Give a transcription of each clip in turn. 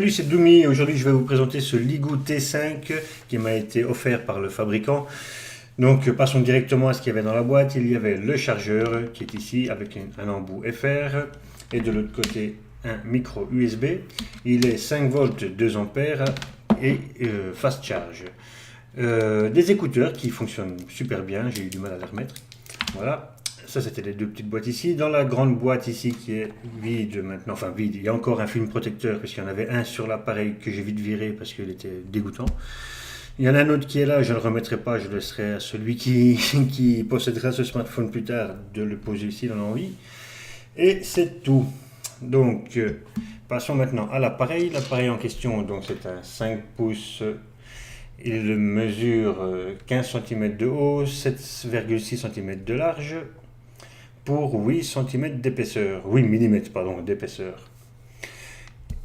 Salut, c'est Doumi. Aujourd'hui, je vais vous présenter ce Ligoo T5 qui m'a été offert par le fabricant. Donc, passons directement à ce qu'il y avait dans la boîte. Il y avait le chargeur qui est ici avec un embout FR et de l'autre côté un micro USB. Il est 5 volts 2 ampères et fast charge. Des écouteurs qui fonctionnent super bien. J'ai eu du mal à les remettre. Voilà. Ça, c'était les deux petites boîtes ici. Dans la grande boîte ici qui est vide maintenant, enfin vide, il y a encore un film protecteur parce qu'il y en avait un sur l'appareil que j'ai vite viré parce qu'il était dégoûtant. Il y en a un autre qui est là, je ne le remettrai pas, je laisserai à celui qui possédera ce smartphone plus tard de le poser ici dans l'envie. Et c'est tout. Donc, passons maintenant à l'appareil. L'appareil en question, donc c'est un 5 pouces. Il mesure 15 cm de haut, 7,6 cm de large, pour 8 cm d'épaisseur, 8 mm pardon, d'épaisseur.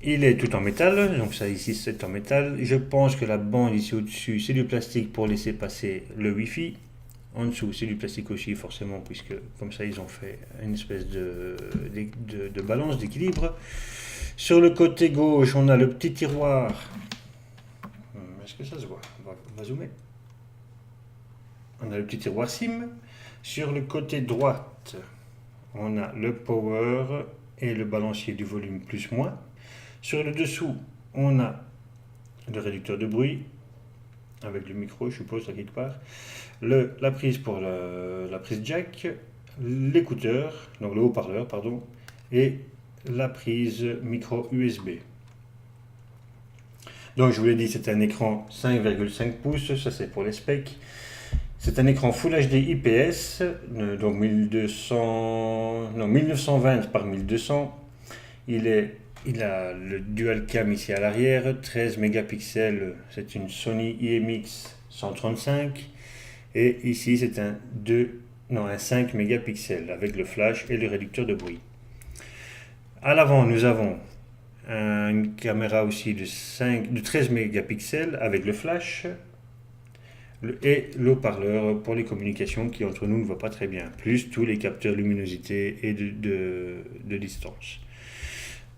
Il est tout en métal, donc ça ici c'est en métal. Je pense que la bande ici au-dessus c'est du plastique pour laisser passer le Wi-Fi. En dessous c'est du plastique aussi forcément, puisque comme ça ils ont fait une espèce de balance, d'équilibre. Sur le côté gauche on a le petit tiroir. Est-ce que ça se voit? On va zoomer. On a le petit tiroir SIM. Sur le côté droite, on a le power et le balancier du volume plus-moins. Sur le dessous, on a le réducteur de bruit avec le micro, je suppose, à quelque part. La prise pour la prise jack, l'écouteur, donc le haut-parleur, pardon, et la prise micro USB. Donc je vous l'ai dit, c'est un écran 5,5 pouces, ça c'est pour les specs. C'est un écran Full HD IPS, donc 1920 par 1200. Il a le dual cam ici à l'arrière, 13 mégapixels, c'est une Sony IMX 135. Et ici c'est un 5 mégapixels avec le flash et le réducteur de bruit. À l'avant nous avons une caméra aussi de 13 mégapixels avec le flash et l'haut-parleur pour les communications qui entre nous ne va pas très bien, plus tous les capteurs luminosité et de distance.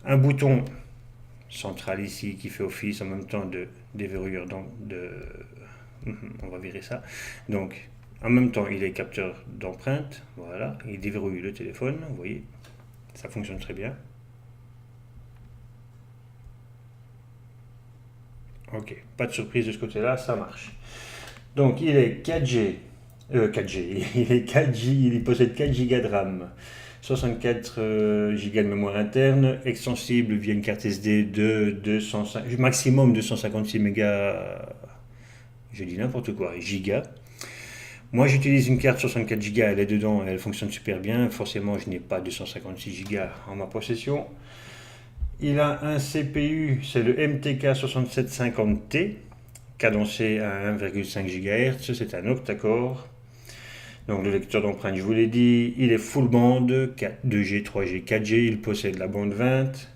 Un bouton central ici qui fait office en même temps de déverrouilleur, on va virer ça. Donc en même temps il est capteur d'empreinte, voilà, il déverrouille le téléphone, vous voyez, ça fonctionne très bien. Ok, pas de surprise de ce côté-là, ça marche. Donc il est 4G, il possède 4 Go de RAM, 64 Go de mémoire interne, extensible via une carte SD de maximum 256 mégas, je dis n'importe quoi, giga. Moi j'utilise une carte 64 Go, elle est dedans, elle fonctionne super bien, forcément je n'ai pas 256 Go en ma possession. Il a un CPU, c'est le MTK 6750T, cadencé à 1,5 GHz, c'est un octa-core. Donc le lecteur d'empreinte, je vous l'ai dit, il est full band, 2G, 3G, 4G, il possède la bande 20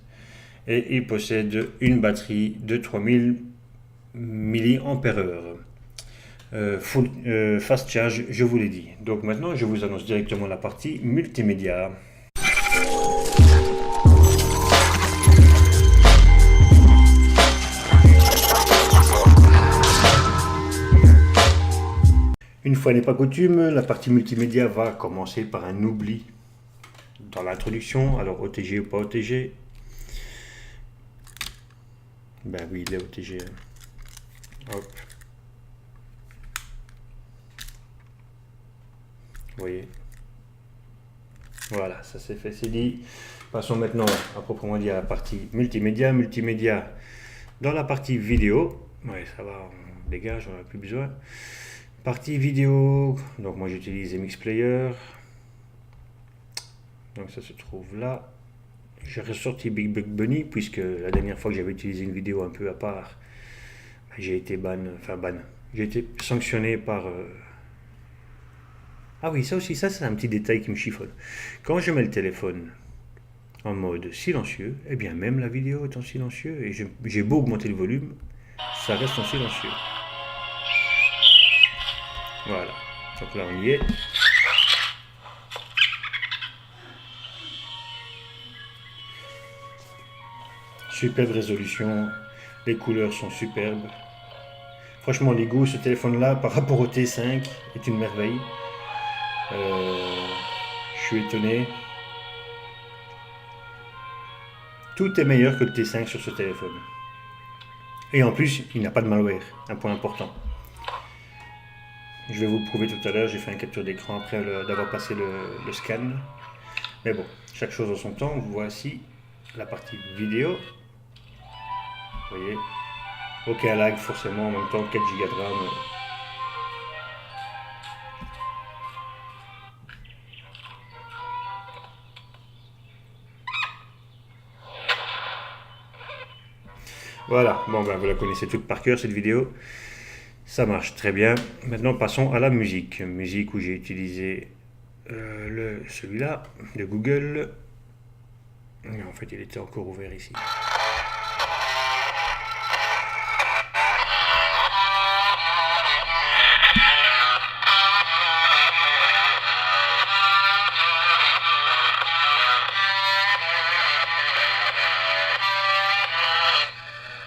et il possède une batterie de 3000 mAh. Fast charge, je vous l'ai dit. Donc maintenant, je vous annonce directement la partie multimédia. Une fois n'est pas coutume, la partie multimédia va commencer par un oubli dans l'introduction. Alors OTG ou pas OTG? Ben oui, il est OTG. Hop. Vous voyez. Voilà, ça c'est fait, c'est dit. Passons maintenant à proprement dit à la partie multimédia. Multimédia dans la partie vidéo. Ouais, ça va, on dégage, on n'a plus besoin. Partie vidéo, donc moi j'utilise MX Player, donc ça se trouve là. J'ai ressorti Big Bug Bunny puisque la dernière fois que j'avais utilisé une vidéo un peu à part, j'ai été j'ai été sanctionné par... Ah oui, ça aussi, ça c'est un petit détail qui me chiffonne. Quand je mets le téléphone en mode silencieux, eh bien même la vidéo est en silencieux et j'ai beau augmenter le volume, ça reste en silencieux. Voilà, donc là on y est. Superbe résolution, les couleurs sont superbes. Franchement, les goûts, ce téléphone-là, par rapport au T5, est une merveille. Je suis étonné. Tout est meilleur que le T5 sur ce téléphone. Et en plus, il n'a pas de malware, un point important. Je vais vous le prouver tout à l'heure, j'ai fait une capture d'écran après d'avoir passé le scan. Mais bon, chaque chose en son temps. Voici la partie vidéo. Vous voyez, aucun lag forcément, en même temps 4 Go de RAM. Voilà, bon ben vous la connaissez toute par cœur cette vidéo. Ça marche très bien. Maintenant passons à la musique. Musique où j'ai utilisé celui-là de Google. En fait il était encore ouvert ici.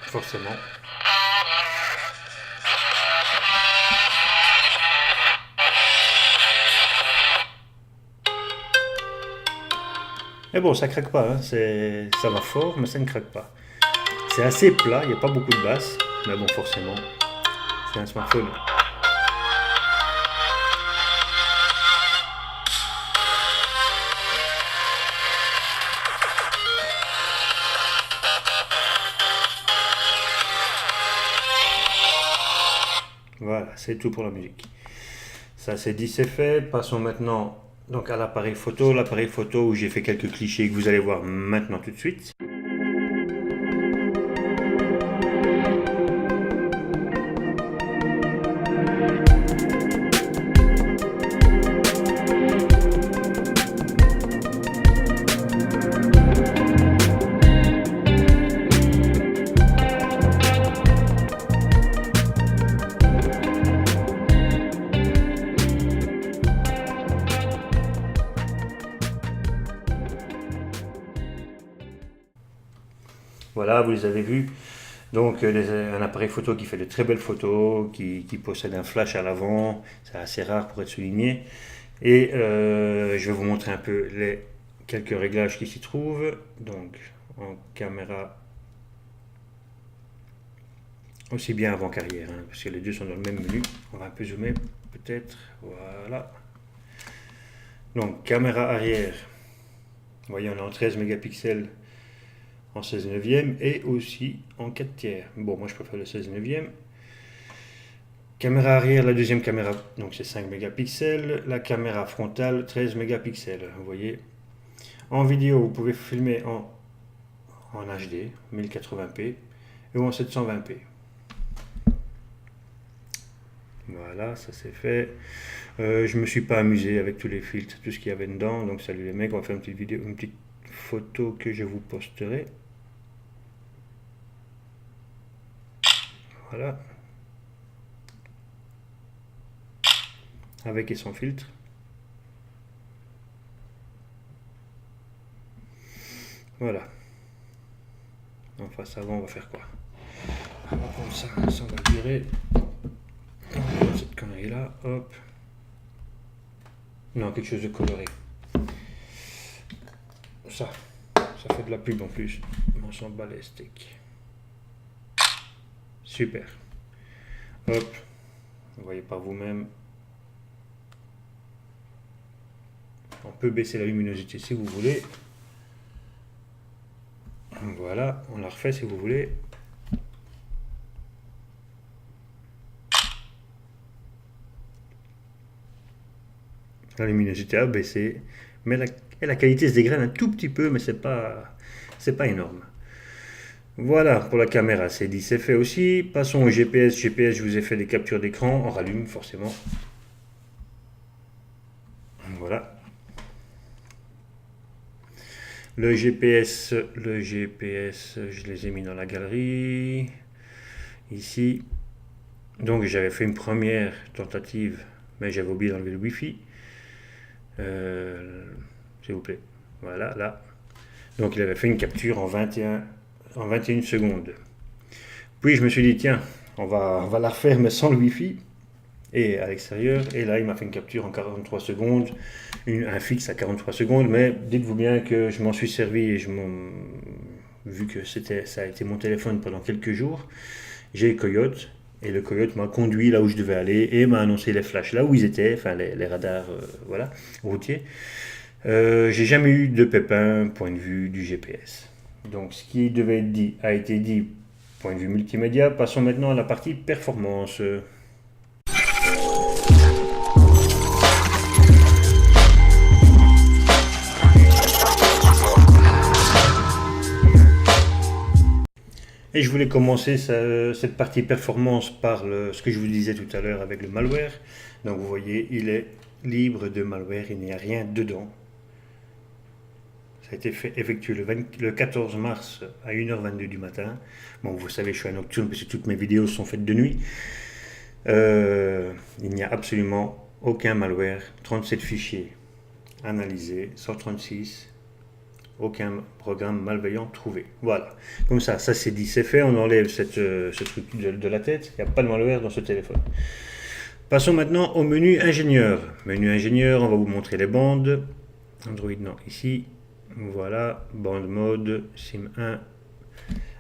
Forcément. Mais bon, ça craque pas, hein. Ça va fort, mais ça ne craque pas. C'est assez plat, il n'y a pas beaucoup de basse, mais bon, forcément, c'est un smartphone. Voilà, c'est tout pour la musique. Ça c'est dit, c'est fait. Passons maintenant donc à l'appareil photo où j'ai fait quelques clichés que vous allez voir maintenant tout de suite. Voilà, vous les avez vus. Donc un appareil photo qui fait de très belles photos, qui possède un flash à l'avant, c'est assez rare pour être souligné. Et je vais vous montrer un peu les quelques réglages qui s'y trouvent. Donc en caméra, aussi bien avant qu'arrière, hein, parce que les deux sont dans le même menu. On va un peu zoomer peut-être, voilà. Donc caméra arrière, vous voyez on est en 13 mégapixels en 16 neuvième et aussi en 4 tiers. Bon, moi je préfère le 16 neuvième. Caméra arrière, la deuxième caméra, donc c'est 5 mégapixels. La caméra frontale, 13 mégapixels. Vous voyez. En vidéo, vous pouvez filmer en HD, 1080p, ou en 720p. Voilà, ça c'est fait. Je me suis pas amusé avec tous les filtres, tout ce qu'il y avait dedans. Donc salut les mecs, on va faire une petite vidéo, une petite photo que je vous posterai. Voilà. Avec et sans filtre. Voilà. En face avant, on va faire quoi? On va prendre ça, ça on va le virer. On va prendre cette connerie là, hop. Non, quelque chose de coloré. Ça fait de la pub en plus. On s'en bat les steaks. Super. Hop. Vous voyez par vous-même. On peut baisser la luminosité si vous voulez. Voilà, on la refait si vous voulez. La luminosité a baissé, mais la qualité se dégrade un tout petit peu, mais c'est pas énorme. Voilà, pour la caméra, c'est dit, c'est fait aussi. Passons au GPS. GPS, je vous ai fait des captures d'écran. On rallume forcément. Voilà. Le GPS, je les ai mis dans la galerie. Ici. Donc j'avais fait une première tentative, mais j'avais oublié d'enlever le Wi-Fi. S'il vous plaît. Voilà, là. Donc il avait fait une capture en 21 en 21 secondes. Puis je me suis dit, tiens, on va la refaire, mais sans le Wi-Fi et à l'extérieur. Et là, il m'a fait une capture en 43 secondes, un fixe à 43 secondes. Mais dites-vous bien que je m'en suis servi et vu que ça a été mon téléphone pendant quelques jours, j'ai Coyote. Et le Coyote m'a conduit là où je devais aller et m'a annoncé les flashs là où ils étaient, enfin les radars voilà, routiers. J'ai jamais eu de pépin point de vue du GPS. Donc ce qui devait être dit a été dit point de vue multimédia. Passons maintenant à la partie performance. Et je voulais commencer cette partie performance par ce que je vous disais tout à l'heure avec le malware. Donc vous voyez, il est libre de malware, il n'y a rien dedans. Ça a été effectué le 14 mars à 1h22 du matin. Bon, vous savez, je suis un nocturne parce que toutes mes vidéos sont faites de nuit. Il n'y a absolument aucun malware. 37 fichiers analysés, 136. Aucun programme malveillant trouvé. Voilà. Comme ça c'est dit, c'est fait. On enlève ce truc de la tête. Il n'y a pas de malware dans ce téléphone. Passons maintenant au menu ingénieur. Menu ingénieur, on va vous montrer les bandes. Android, non, ici. Voilà, bande mode, SIM 1.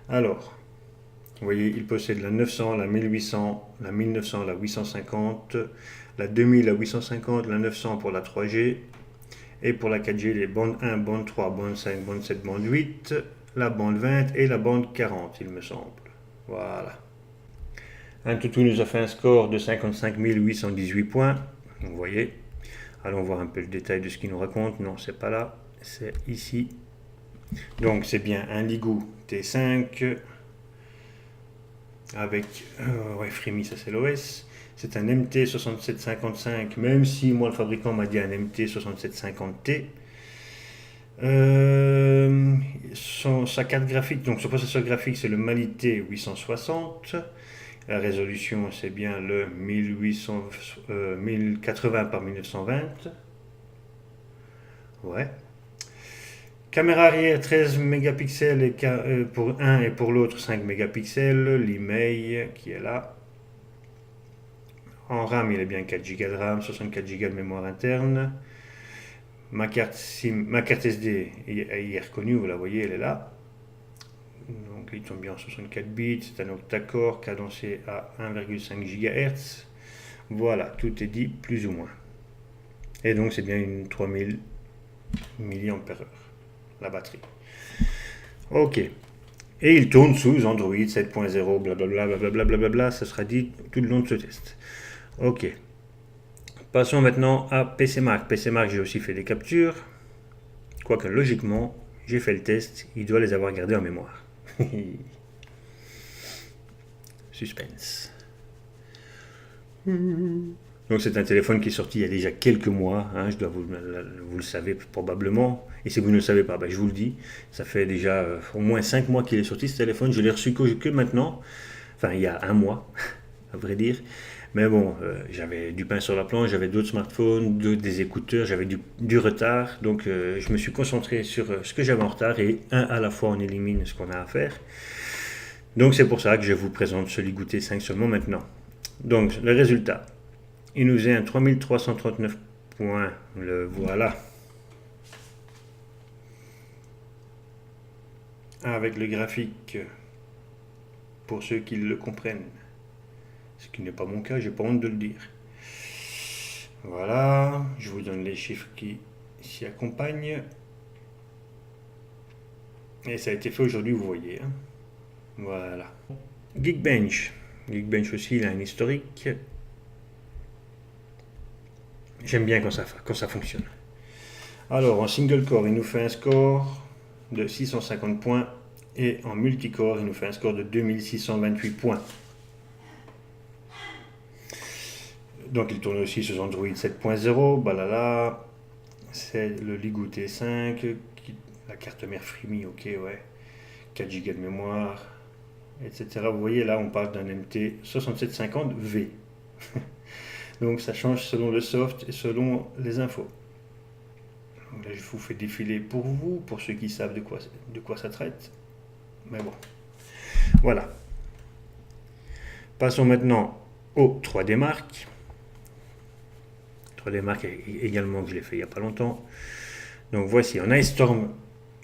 Alors, vous voyez, il possède la 900, la 1800, la 1900, la 850, la 2000, la 850, la 900 pour la 3G. Et pour la 4G, les bandes 1, bande 3, bande 5, bande 7, bande 8, la bande 20 et la bande 40, il me semble. Voilà. AnTuTu nous a fait un score de 55 818 points. Vous voyez. Allons voir un peu le détail de ce qu'il nous raconte. Non, c'est pas là. C'est ici. Donc, c'est bien un Ligou T5 avec Frimi, ça c'est l'OS. C'est un MT6755, même si moi le fabricant m'a dit un MT6750T. Sa carte graphique, donc son processeur graphique c'est le Mali T860. La résolution c'est bien le 1080 par 1920. Ouais. Caméra arrière 13 mégapixels pour un et pour l'autre 5 mégapixels. L'email qui est là. En RAM, il est bien 4 Go de RAM, 64 Go de mémoire interne. Ma carte SD est reconnue, vous la voyez, elle est là. Donc il tombe bien en 64 bits, c'est un octa-core cadencé à 1,5 GHz. Voilà, tout est dit plus ou moins. Et donc c'est bien une 3000 mAh, la batterie. Ok. Et il tourne sous Android 7.0, blablabla, ça sera dit tout le long de ce test. Ok. Passons maintenant à PCMark. PCMark, j'ai aussi fait des captures. Quoique logiquement, j'ai fait le test, il doit les avoir gardés en mémoire. Suspense. Donc c'est un téléphone qui est sorti il y a déjà quelques mois, hein, vous le savez probablement, et si vous ne le savez pas, ben, je vous le dis, ça fait déjà au moins 5 mois qu'il est sorti ce téléphone, je l'ai reçu que maintenant, enfin il y a un mois, à vrai dire, mais bon, j'avais du pain sur la planche, j'avais d'autres smartphones, des écouteurs, j'avais du retard, donc je me suis concentré sur ce que j'avais en retard, et à la fois on élimine ce qu'on a à faire. Donc c'est pour ça que je vous présente ce Ligou T5 seulement maintenant. Donc le résultat, il nous est un 3339 points, le voilà. Avec le graphique, pour ceux qui le comprennent. Ce qui n'est pas mon cas, j'ai pas honte de le dire. Voilà, je vous donne les chiffres qui s'y accompagnent. Et ça a été fait aujourd'hui, vous voyez. Hein. Voilà. Geekbench. Geekbench aussi, il a un historique. J'aime bien quand ça fonctionne. Alors, en single core, il nous fait un score de 650 points. Et en multicore, il nous fait un score de 2628 points. Donc il tourne aussi sur Android 7.0, balala, c'est le Ligou T5, la carte mère Frimi, ok, ouais, 4 Go de mémoire, etc. Vous voyez là, on parle d'un MT6750V. Donc ça change selon le soft et selon les infos. Donc là, je vous fais défiler pour vous, pour ceux qui savent de quoi ça traite. Mais bon, voilà. Passons maintenant au 3D Mark. 3D Mark également, que je l'ai fait il n'y a pas longtemps. Donc voici, en Ice Storm,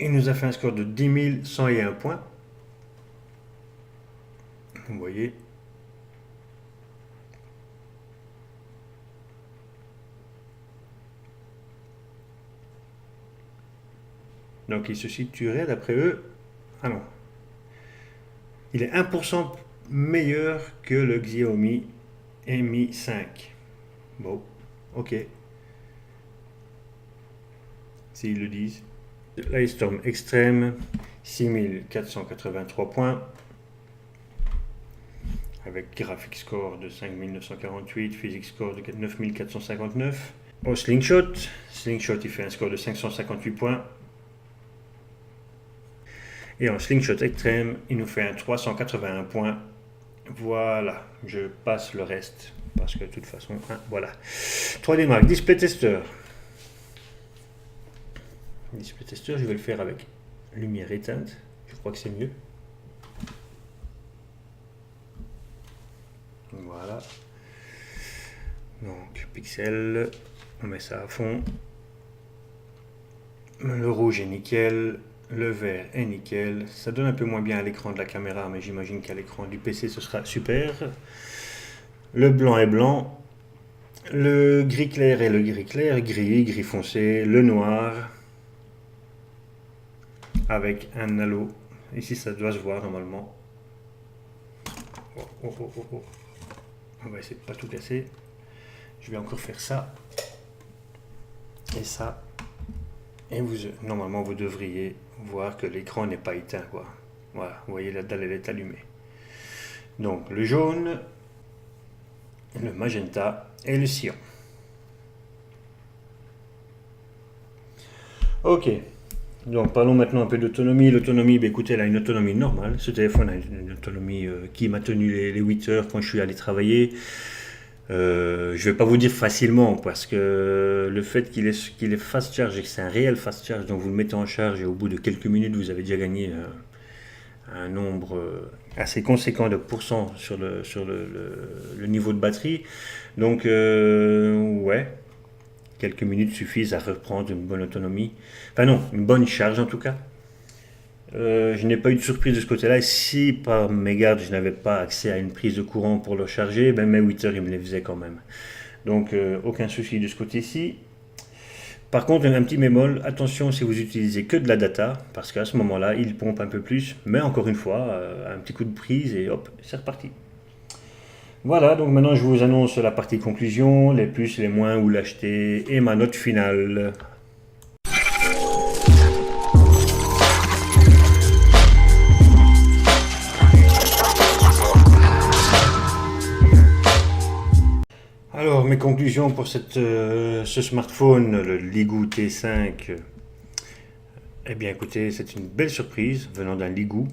il nous a fait un score de 10 101 points. Vous voyez. Donc il se situerait d'après eux. Ah non. Il est 1% meilleur que le Xiaomi Mi 5. Bon, ok. S'ils le disent. L'ice Storm Extreme, 6483 points. Avec Graphic Score de 5948, Physics Score de 9459. Au Slingshot, Slingshot il fait un score de 558 points. Et en Slingshot Extreme, il nous fait un 381 points. Voilà, je passe le reste. Parce que de toute façon, hein, voilà. 3D Mark, Display Tester. Display Tester, je vais le faire avec lumière éteinte. Je crois que c'est mieux. Voilà. Donc, pixel, on met ça à fond. Le rouge est nickel. Le vert est nickel. Ça donne un peu moins bien à l'écran de la caméra, mais j'imagine qu'à l'écran du PC, ce sera super. Le blanc est blanc. Le gris clair est le gris clair. Gris, gris foncé. Le noir. Avec un halo. Ici, ça doit se voir normalement. Oh. On va essayer de ne pas tout casser. Je vais encore faire ça. Et ça. Et normalement, vous devriez voir que l'écran n'est pas éteint, quoi. Voilà, vous voyez, la dalle, elle est allumée. Donc, le jaune, le magenta et le cyan. Ok. Donc, parlons maintenant un peu d'autonomie. L'autonomie, écoutez, elle a une autonomie normale. Ce téléphone a une autonomie qui m'a tenu les 8 heures quand je suis allé travailler. Je ne vais pas vous dire facilement parce que le fait qu'il est fast charge et que c'est un réel fast charge, donc vous le mettez en charge et au bout de quelques minutes vous avez déjà gagné un nombre assez conséquent de pourcents sur le niveau de batterie. Donc ouais, quelques minutes suffisent à reprendre une bonne autonomie. Enfin non, une bonne charge en tout cas. Je n'ai pas eu de surprise de ce côté-là. Si par mégarde je n'avais pas accès à une prise de courant pour le recharger, ben mes 8 heures il me les faisait quand même. Donc aucun souci de ce côté-ci. Par contre, un petit bémol, attention si vous utilisez que de la data, parce qu'à ce moment-là, il pompe un peu plus, mais encore une fois, un petit coup de prise et hop, c'est reparti. Voilà, donc maintenant je vous annonce la partie conclusion, les plus, les moins, où l'acheter et ma note finale. Alors, mes conclusions pour ce smartphone, le Ligoo T5. Eh bien, écoutez, c'est une belle surprise venant d'un Ligoo,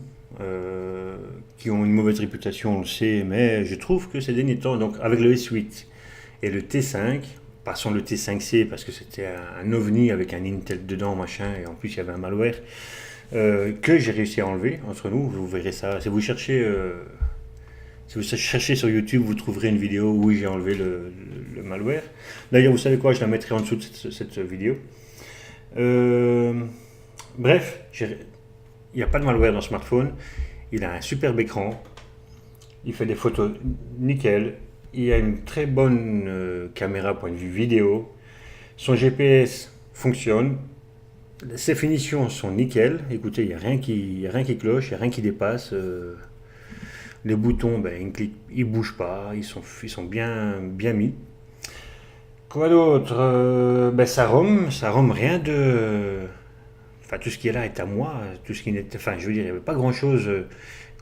qui ont une mauvaise réputation, on le sait, mais je trouve que ces derniers temps, donc avec le S8 et le T5, passons le T5C parce que c'était un ovni avec un Intel dedans, machin, et en plus il y avait un malware, que j'ai réussi à enlever entre nous. Vous verrez ça. Si vous cherchez sur YouTube, vous trouverez une vidéo où j'ai enlevé le malware. D'ailleurs, vous savez quoi, je la mettrai en dessous de cette vidéo. Bref, il n'y a pas de malware dans le smartphone. Il a un superbe écran. Il fait des photos nickel. Il a une très bonne caméra point de vue vidéo. Son GPS fonctionne. Ses finitions sont nickel. Écoutez, il n'y a rien qui cloche, il n'y a rien qui dépasse. Les boutons, ils ne bougent pas, ils sont bien mis. Quoi d'autre? Ça roam, rien de... Enfin, tout ce qui est là est à moi, tout ce qui n'était... Enfin, je veux dire, il n'y avait pas grand-chose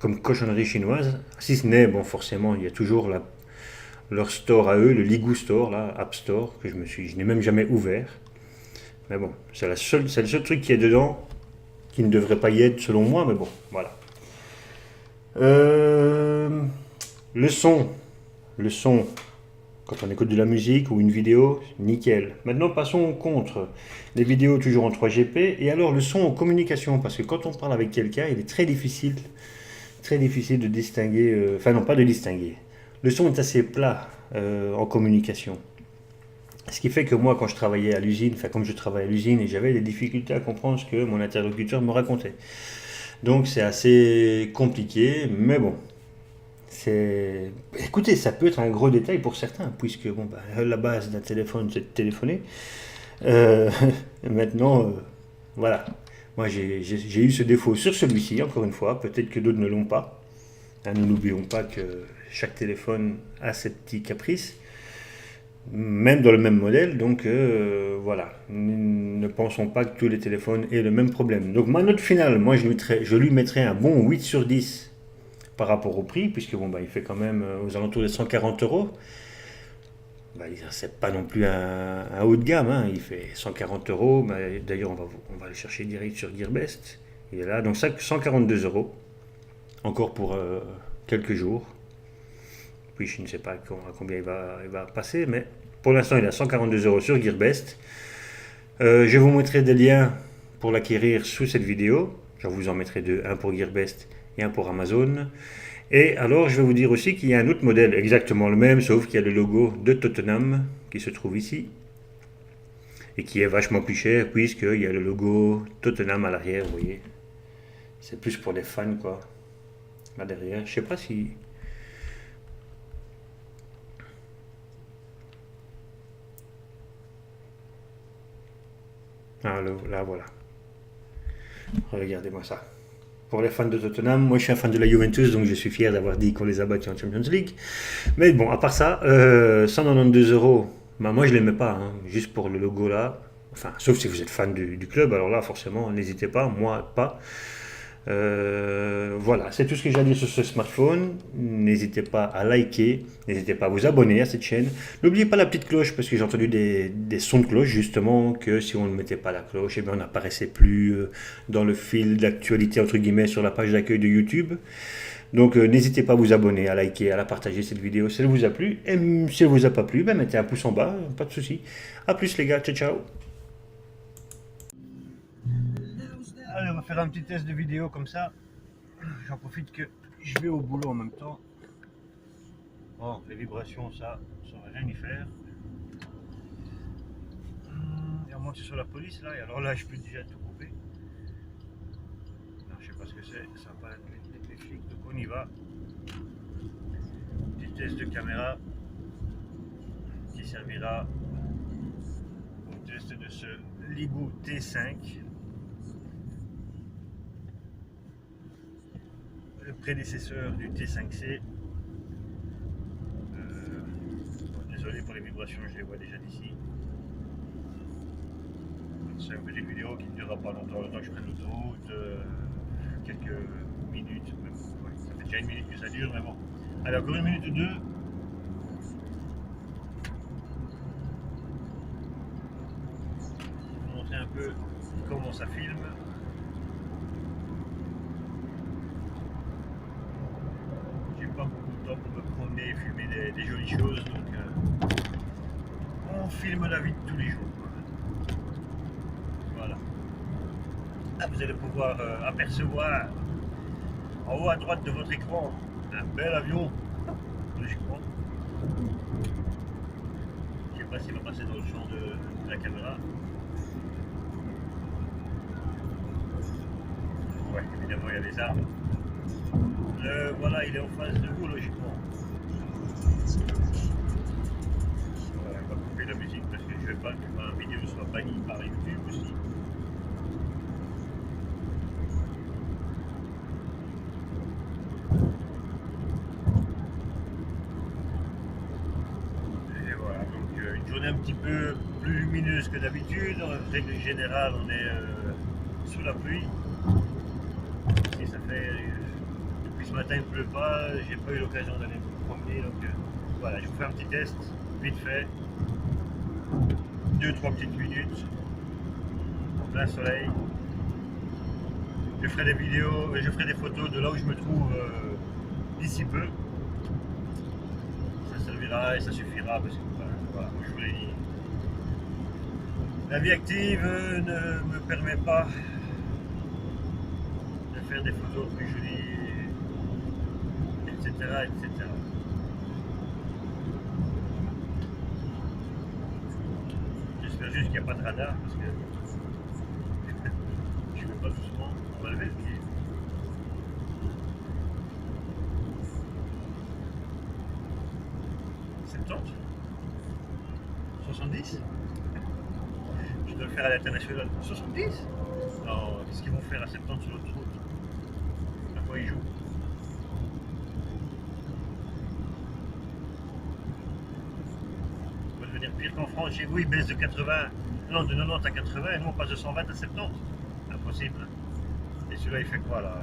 comme cochonnerie chinoise, si ce n'est, bon, forcément, il y a toujours leur store à eux, le Ligoo Store, là, App Store, que je n'ai même jamais ouvert. Mais bon, c'est le seul truc qui est dedans, qui ne devrait pas y être selon moi, mais bon, voilà. Le son, Quand on écoute de la musique ou une vidéo, nickel. Maintenant, passons au contre. Les vidéos toujours en 3GP. Et alors, le son en communication. Parce que quand on parle avec quelqu'un, il est très difficile de distinguer. Enfin, non, pas de distinguer. Le son est assez plat en communication. Ce qui fait que moi, quand je travaillais à l'usine, enfin, comme je travaillais à l'usine, et j'avais des difficultés à comprendre ce que mon interlocuteur me racontait. Donc, c'est assez compliqué, mais bon. Écoutez, ça peut être un gros détail pour certains, puisque bon, bah, la base d'un téléphone, c'est de téléphoner. Euh, maintenant, voilà. Moi, j'ai eu ce défaut sur celui-ci, encore une fois. Peut-être que d'autres ne l'ont pas. Hein, nous n'oublions pas que chaque téléphone a ses petits caprices, même dans le même modèle. Donc, voilà. Ne pensons pas que tous les téléphones aient le même problème. Donc, ma note finale, moi, je lui mettrais un bon 8 sur 10 par rapport au prix, puisque bon, bah, il fait quand même aux alentours de 140 euros. Bah, c'est pas non plus un haut de gamme, hein. Il fait 140 euros. Bah, d'ailleurs, on va le chercher direct sur Gearbest. Il est là, donc 142 euros, encore pour quelques jours. Puis je ne sais pas à combien il va passer, mais pour l'instant, il est à 142 euros sur Gearbest. Je vous mettrai des liens pour l'acquérir sous cette vidéo. Je vous en mettrai deux, un pour Gearbest et un pour Amazon. Et alors, je vais vous dire aussi qu'il y a un autre modèle exactement le même, sauf qu'il y a le logo de Tottenham qui se trouve ici et qui est vachement plus cher puisqu'il y a le logo Tottenham à l'arrière, vous voyez. C'est plus pour les fans, quoi. Là derrière, je sais pas si... Ah, là, voilà. Regardez-moi ça. Pour les fans de Tottenham, moi je suis un fan de la Juventus, donc je suis fier d'avoir dit qu'on les a battus en Champions League. Mais bon, à part ça, 192 euros, bah, moi je ne les mets pas, hein, juste pour le logo là. Enfin, sauf si vous êtes fan du club, alors là forcément, n'hésitez pas, moi pas. Voilà, c'est tout ce que j'ai à dire sur ce smartphone. N'hésitez pas à liker, n'hésitez pas à vous abonner à cette chaîne. N'oubliez pas la petite cloche, parce que j'ai entendu des sons de cloche justement, que si on ne mettait pas la cloche, eh bien, on n'apparaissait plus dans le fil d'actualité entre guillemets sur la page d'accueil de YouTube. Donc n'hésitez pas à vous abonner, à liker, à la partager cette vidéo si elle vous a plu. Et si elle vous a pas plu, ben, mettez un pouce en bas, pas de souci. A plus les gars, ciao ciao. Allez, on va faire un petit test de vidéo comme ça. J'en profite que je vais au boulot en même temps. Bon, les vibrations, ça va rien y faire. Et on monte sur la police là, et alors là, je peux déjà tout couper. Non, je sais pas ce que c'est, ça va être les flics, donc on y va. Petit test de caméra qui servira au test de ce Ligou T5. Le prédécesseur du T5C. Désolé pour les vibrations, je les vois déjà d'ici. C'est une petite vidéo qui ne durera pas longtemps, le temps que je prenne l'autoroute, quelques minutes, même, ouais, ça fait déjà une minute que ça dure, mais bon. Allez, encore une minute ou deux. Je vais vous montrer un peu comment ça filme. Pas beaucoup de temps pour me promener et filmer des jolies choses, donc on filme la vie de tous les jours. Voilà. Là, vous allez pouvoir apercevoir en haut à droite de votre écran un bel avion, logiquement. Je ne sais pas s'il va passer dans le champ de la caméra. Ouais, évidemment il y a des arbres. Voilà, il est en face de vous, logiquement. Voilà, on va couper la musique parce que je ne veux pas que ma vidéo soit bannie par YouTube aussi. Et voilà, donc une journée un petit peu plus lumineuse que d'habitude. En règle générale, on est sous la pluie. Et ça fait... ce matin il ne pleut pas, j'ai pas eu l'occasion d'aller me promener, donc voilà, je vous fais un petit test, vite fait, 2-3 petites minutes, en plein soleil. Je ferai des vidéos, je ferai des photos de là où je me trouve d'ici peu. Ça servira là et ça suffira parce que voilà, comme je vous l'ai dit. La vie active ne me permet pas de faire des photos plus jolies, etc. etc. J'espère juste qu'il n'y a pas de radar parce que je ne vais pas doucement, on va lever le pied. Septante 70. Je dois le faire à l'international. 70. Non, qu'est-ce qu'ils vont faire à 70 sur l'autoroute? À quoi ils jouent? Ça va devenir pire qu'en France. Chez vous, ils baissent de 80, non, de 90 à 80, et nous on passe de 120 à 70. Impossible. Et celui-là, il fait quoi là?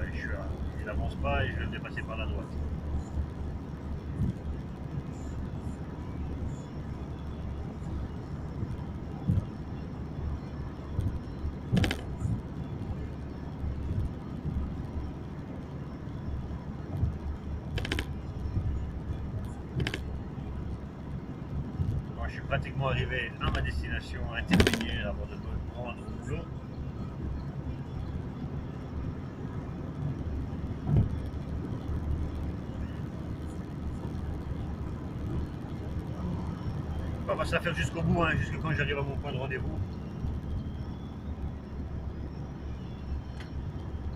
Il n'avance pas et je vais le dépasser par la droite. Je suis pratiquement arrivé à ma destination intermédiaire avant de me rendre au boulot. On va se la faire jusqu'au bout, hein, jusqu'à quand j'arrive à mon point de rendez-vous.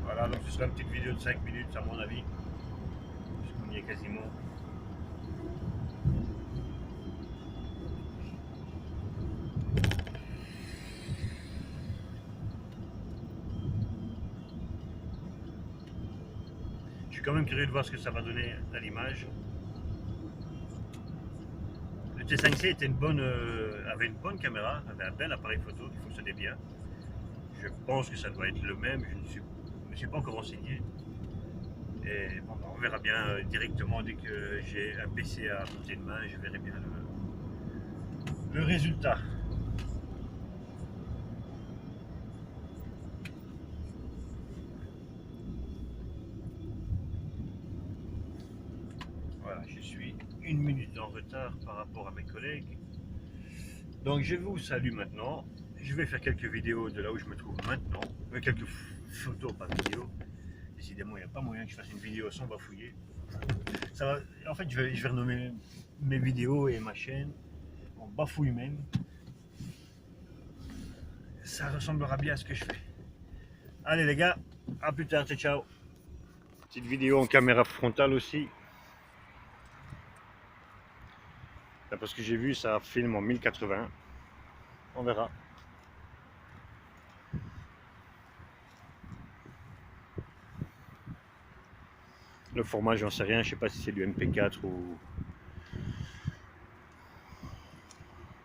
Voilà, donc ce sera une petite vidéo de 5 minutes à mon avis, puisqu'on y est quasiment. Je suis quand même curieux de voir ce que ça va donner à l'image. Le T5C était avait une bonne caméra, avait un bel appareil photo qui fonctionnait bien. Je pense que ça doit être le même, je ne me suis pas encore renseigné. Et bon, on verra bien directement dès que j'ai un PC à portée de main, je verrai bien le résultat. Voilà, je suis 1 minute en retard par rapport à mes collègues. Donc je vous salue maintenant. Je vais faire quelques vidéos de là où je me trouve maintenant. Quelques photos, pas vidéos. Décidément, il n'y a pas moyen que je fasse une vidéo sans bafouiller. Ça va, en fait, je vais renommer mes vidéos et ma chaîne en bafouille même. Ça ressemblera bien à ce que je fais. Allez les gars, à plus tard, ciao ciao. Petite vidéo en caméra frontale aussi. D'après ce que j'ai vu, ça filme en 1080. On verra. Le format, j'en sais rien. Je sais pas si c'est du MP4 ou...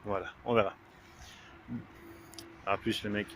Voilà, on verra. A plus les mecs.